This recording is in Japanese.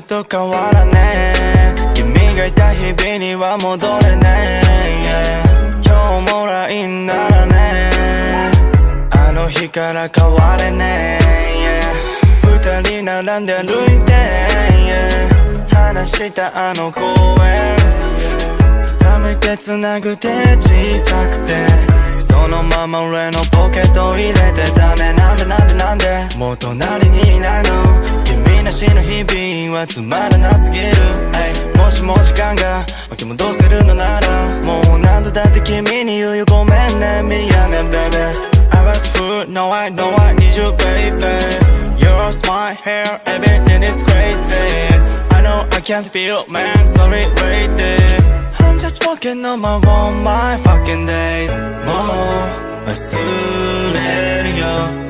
と変わらねえ君がいた日々には戻れねえ、今日もLINEならねあの日から変われねえ、二人並んで歩いて話したあの公園、寒いて繋ぐ手小さくてそのまま俺のポケット入れてダメなんでもう隣にいないの、君なしの日々はつまらなすぎる、もしも時間が巻き戻せるのならもう何度だって君に言うよごめんね見やね baby I was food, no I know I need you baby Your smile, hair, everything is crazy I know I can't be your man, sorry lady I'm just walking on my own my fucking days もう忘れるよ